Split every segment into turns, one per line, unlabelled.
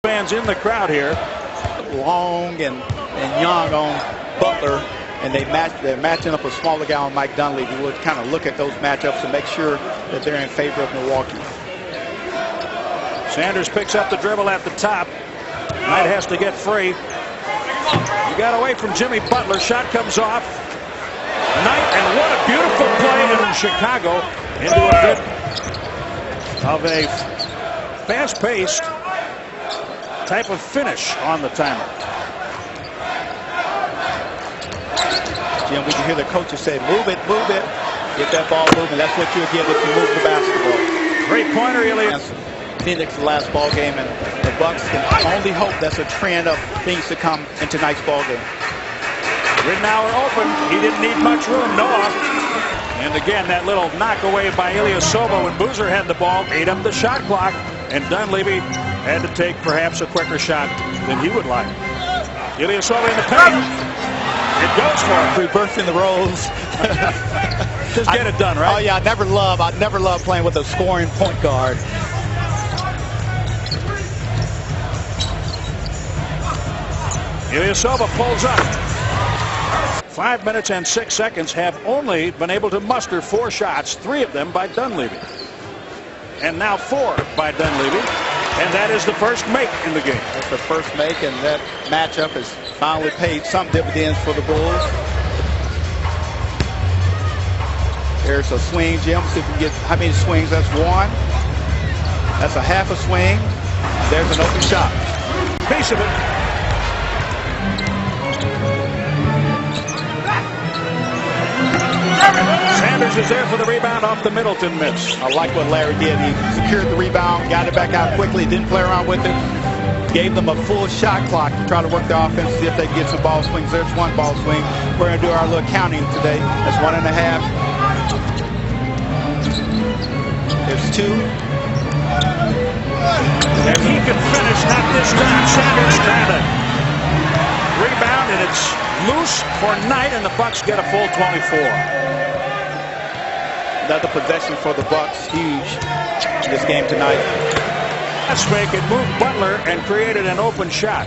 Fans in the crowd here.
Long and young on Butler, and they're matching up a smaller guy on Mike Dunleavy. We'll kind of look at those matchups and make sure that they're in favor of Milwaukee.
Sanders picks up the dribble at the top. Knight has to get free. He got away from Jimmy Butler. Shot comes off. Knight, and what a beautiful play in Chicago into a bit of a fast-paced type of finish on the timer.
Jim, we can hear the coaches say, move it, get that ball moving. That's what you'll get if you move the basketball.
Great pointer, Elias.
Phoenix last ball game, and the Bucks can only hope that's a trend of things to come in tonight's ball game.
Ridnour open. He didn't need much room. Noah. And again, that little knock away by Ilyasova when Boozer had the ball, ate up the shot clock, and Dunleavy had to take perhaps a quicker shot than he would like. Ilyasova in the paint. It goes for him.
Reversing the roles.
Just get it done, right?
Oh yeah, I never love playing with a scoring point guard.
Ilyasova pulls up. 5 minutes and 6 seconds, have only been able to muster 4 shots, 3 of them by Dunleavy. And now 4 by Dunleavy. And that is the first make in the game.
That's the first make, and that matchup has finally paid some dividends for the Bulls. There's a swing, Jim. See if we can get how many swings. That's 1. That's a half a swing. There's an open shot.
Piece of it. Sanders is there for the rebound off the Middleton miss.
I like what Larry did. He secured the rebound, got it back out quickly, didn't play around with it. Gave them a full shot clock to try to work the offense, see if they can get some ball swings. There's 1 ball swing. We're going to do our little counting today. That's 1.5. There's 2.
And he can finish, not this time. Sanders trying to rebound, and it's loose for Knight, and the Bucks get a full 24.
Another possession for the Bucks, huge in this game tonight.
That's fake. It moved Butler and created an open shot.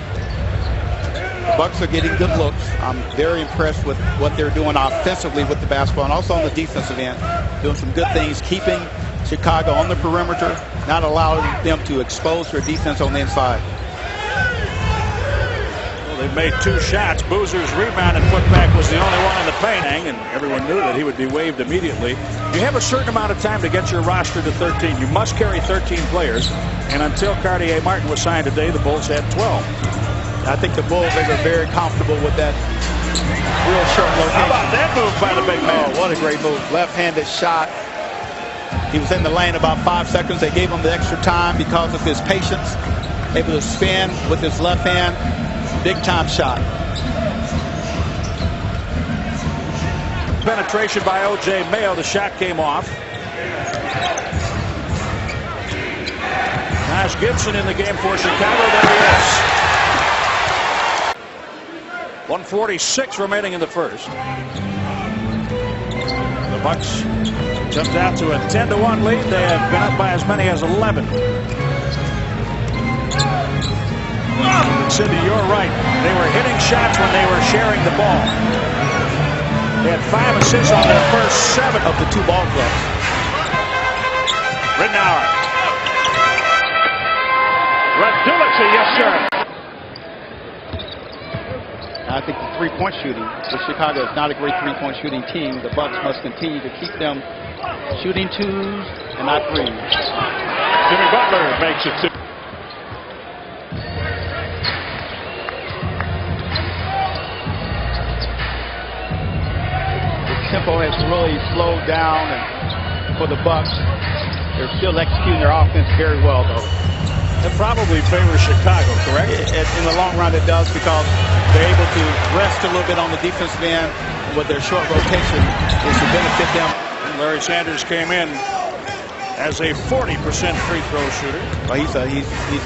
The Bucks are getting good looks. I'm very impressed with what they're doing offensively with the basketball, and also on the defensive end, doing some good things, keeping Chicago on the perimeter, not allowing them to expose their defense on the inside.
They made 2 shots. Boozer's rebound and putback was the only one in the paint, and everyone knew that he would be waived immediately. You have a certain amount of time to get your roster to 13. You must carry 13 players, and until Cartier Martin was signed today, the Bulls had 12.
I think the Bulls are very comfortable with that real short location.
How about that move by the big man?
Oh, what a great move. Left-handed shot. He was in the lane about 5 seconds. They gave him the extra time because of his patience. Able to spin with his left hand. Big time shot.
Penetration by O.J. Mayo. The shot came off. Nash Gibson in the game for Chicago. There he is. 1:46 remaining in the first. The Bucks jumped out to a 10-1 lead. They have been up by as many as 11. Cindy, you're right. They were hitting shots when they were sharing the ball. They had 5 assists on their first 7
of the 2 ball clubs.
Ridnour. Radulixy, yes, sir.
I think the 3-point shooting for Chicago is not a great 3-point shooting team. The Bucks must continue to keep them shooting 2s and not 3s.
Jimmy Butler makes it 2.
Tempo has really slowed down, and for the Bucks, they're still executing their offense very well, though.
That probably favors Chicago, correct?
In the long run, it does, because they're able to rest a little bit on the defensive end with their short rotation. Is to benefit them.
Larry Sanders came in as a 40% free throw shooter.
Well, he's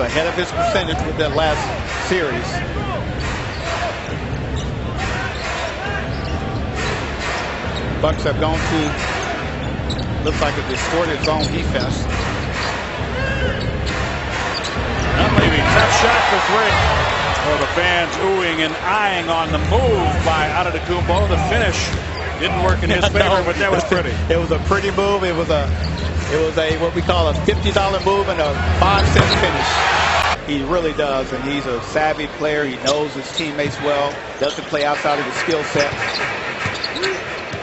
ahead of his percentage with that last series. Bucks have gone to, looks like a distorted zone defense.
Dunleavy enough shot for three. Oh, the fans oohing and eyeing on the move by Antetokounmpo. The finish didn't work in his favor, but that was pretty.
It was a pretty move. It was a what we call a $50 move and a 5-cent finish. He really does, and he's a savvy player. He knows his teammates well. Doesn't play outside of his skill set.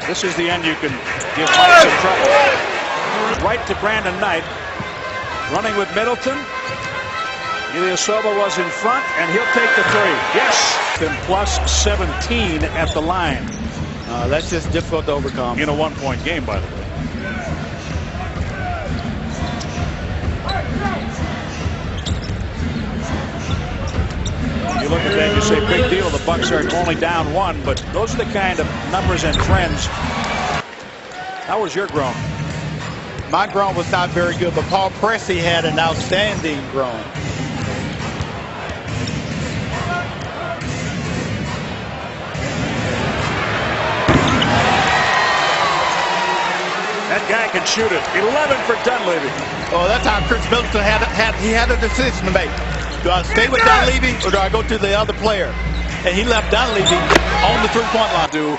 This is the end you can give Mike some trouble. Right to Brandon Knight. Running with Middleton. Ilyasova was in front, and he'll take the three. Yes! Then plus 17 at the line.
That's just difficult to overcome.
In a one-point game, by the way. You look at that and you say, big deal. The Bucks are only down one, but those are the kind of numbers and trends. How was your groan?
My groan was not very good, but Paul Pressey had an outstanding groan.
That guy can shoot it. 11 for Dunleavy.
Oh, that's how Chris Middleton had a decision to make. Do I stay with Dunleavy or do I go to the other player? And he left Dunleavy on the three-point line.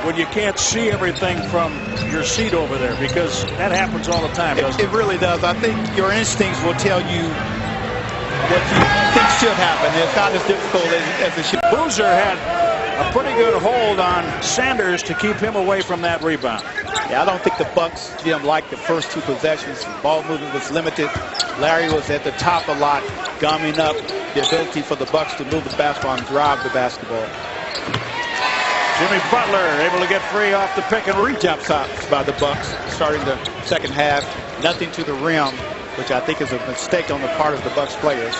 When you can't see everything from your seat over there, because that happens all the time, doesn't it?
It really does. I think your instincts will tell you what you think should happen. It's not as difficult as it should.
Boozer had a pretty good hold on Sanders to keep him away from that rebound.
Yeah, I don't think the Bucks, Jim, liked the first two possessions. Ball movement was limited. Larry was at the top a lot, gumming up the ability for the Bucks to move the basketball and drive the basketball.
Jimmy Butler able to get free off the pick and roll.
Jump shots by the Bucks starting the second half. Nothing to the rim, which I think is a mistake on the part of the Bucks players.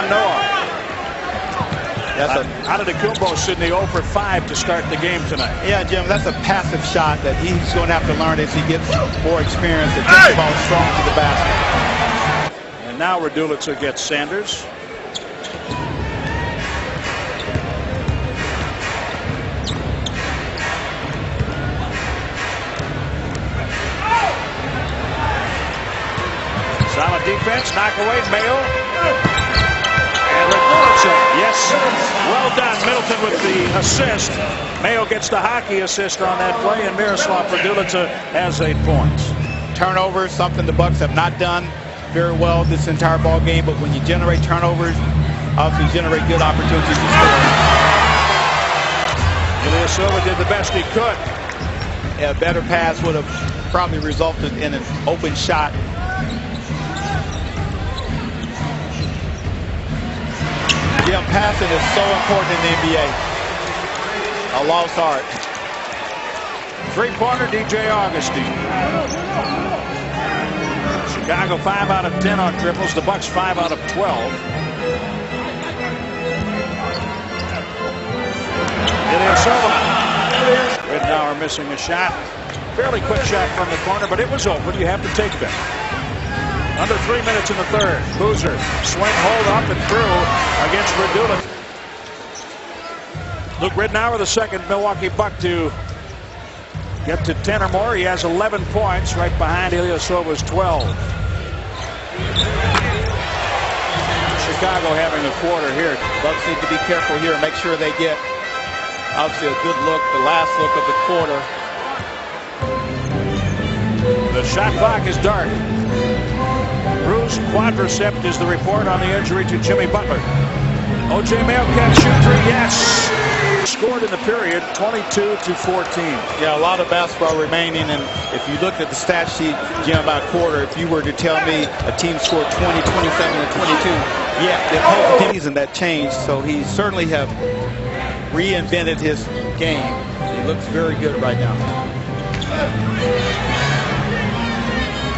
Noah.
That's
Antetokounmpo sitting 0 for 5 to start the game tonight.
Yeah, Jim, that's a passive shot that he's going to have to learn as he gets more experience to take the ball strong to the basket.
And now Raduljic gets Sanders. Solid defense, knock away, Mayo. And Ridnour, yes, well done. Middleton with the assist. Mayo gets the hockey assist on that play, and Miroslav Ridnour has 8 points.
Turnovers, something the Bucks have not done very well this entire ball game, but when you generate turnovers, obviously generate good opportunities to score.
Ilyasova did the best he could.
A better pass would have probably resulted in an open shot. Yeah, passing is so important in the NBA. A lost art.
Three-pointer, DJ Augustine. Chicago 5 out of 10 on triples. The Bucks 5 out of 12. Ilyasova. Ridnour missing a shot. Fairly quick shot from the corner, but it was open. You have to take that. Under 3 minutes in the third. Boozer, swing, hold up and through against Raduljic. Luke Ridnour, the second Milwaukee Buck to get to 10 or more. He has 11 points, right behind Ilyasova's 12. Chicago having a quarter here.
Bucks need to be careful here and make sure they get, obviously, a good look, the last look of the quarter.
The shot clock is dark. Bruised quadricep is the report on the injury to Jimmy Butler. O.J. Mayo can shoot three, yes! Scored in the period, 22-14.
Yeah, a lot of basketball remaining, and if you looked at the stat sheet, Jim, about quarter, if you were to tell me a team scored 20, 27, and 22, yeah, the whole season that changed, so he certainly have reinvented his game. He looks very good right now.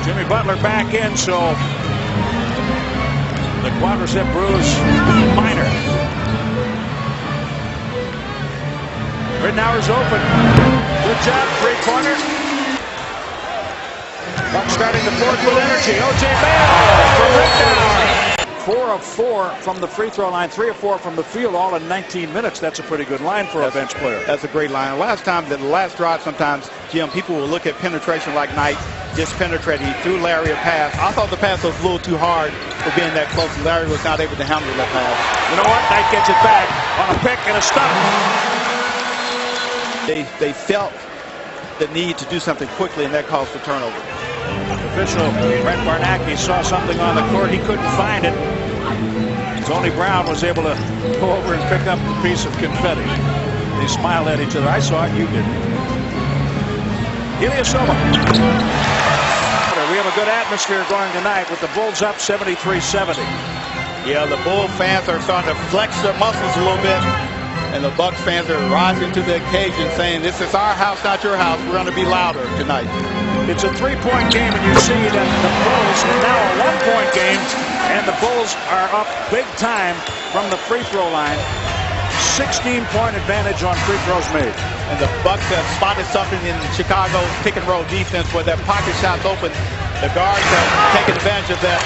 Jimmy Butler back in, so the quadricep bruise minor. Ridnour's open. Good job, three-pointer. Bucks starting the fourth with energy. O.J. Mayo for Ridnour. 4 of 4 from the free throw line, 3 of 4 from the field, all in 19 minutes. That's a pretty good line for a bench player.
That's a great line. The last drive, sometimes, Jim, people will look at penetration like Knight just penetrated. He threw Larry a pass. I thought the pass was a little too hard for being that close. Larry was not able to handle that pass.
You know what? Knight gets it back on a pick and a stop.
They felt the need to do something quickly, and that caused the turnover.
Official Brett Barnacki saw something on the court. He couldn't find it. Tony Brown was able to go over and pick up the piece of confetti. They smiled at each other. I saw it. You didn't. Ilyasova. We have a good atmosphere going tonight with the Bulls up 73-70.
Yeah, the Bull fans are starting to flex their muscles a little bit. And the Bucks fans are rising to the occasion, saying, this is our house, not your house. We're going to be louder tonight.
It's a 3-point game, and you see that the Bulls are now a 1-point game, and the Bulls are up big time from the free throw line. 16-point advantage on free throws made.
And the Bucks have spotted something in Chicago's pick-and-roll defense where their pocket shots open. The guards have taken advantage of that.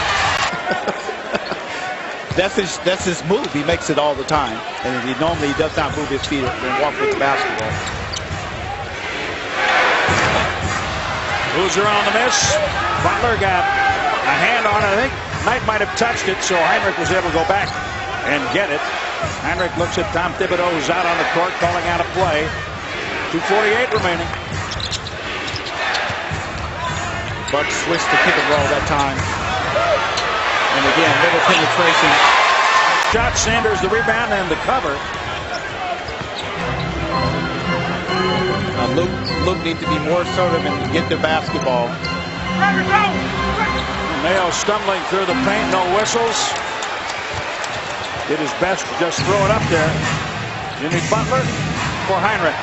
That's his move. He makes it all the time. And he normally does not move his feet and walk with the basketball.
Boozer on the miss. Butler got a hand on it. I think Knight might have touched it, so Heinrich was able to go back and get it. Heinrich looks at Tom Thibodeau, who's out on the court, calling out a play. 2:48 remaining.
Bucks switched to pick and roll that time. And again, middle penetration.
Shot, Sanders the rebound and the cover.
Luke needs to be more assertive and get the basketball.
Mayo stumbling through the paint, no whistles. Did his best to just throw it up there. Jimmy Butler for Heinrich.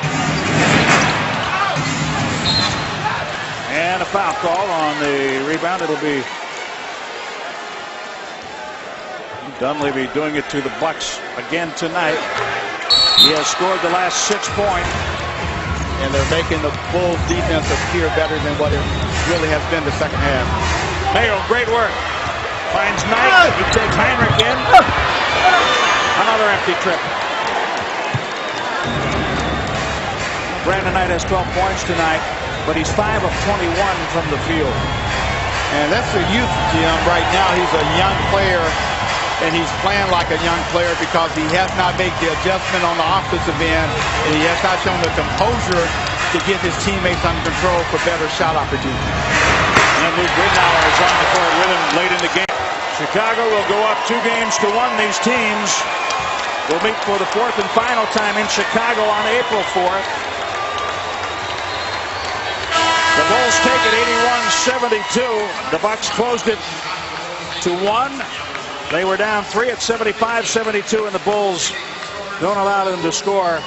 And a foul call on the rebound. It'll be Dunleavy doing it to the Bucks again tonight. He has scored the last 6 points.
And they're making the Bulls defense appear better than what it really has been the second half.
Mayo, great work. Finds Knight. He takes Heinrich in. Another empty trip. Brandon Knight has 12 points tonight, but he's 5 of 21 from the field.
And that's the youth, Jim. Right now, he's a young player, and he's playing like a young player because he has not made the adjustment on the offensive end, and he has not shown the composure to get his teammates under control for better shot opportunities.
And Luke Ridnour is on the court with him late in the game. Chicago will go up 2 games to 1. These teams will meet for the 4th and final time in Chicago on April 4th. The Bulls take it 81-72. The Bucks closed it to 1. They were down 3 at 75-72, and the Bulls don't allow them to score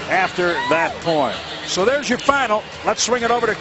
after that point. So there's your final. Let's swing it over to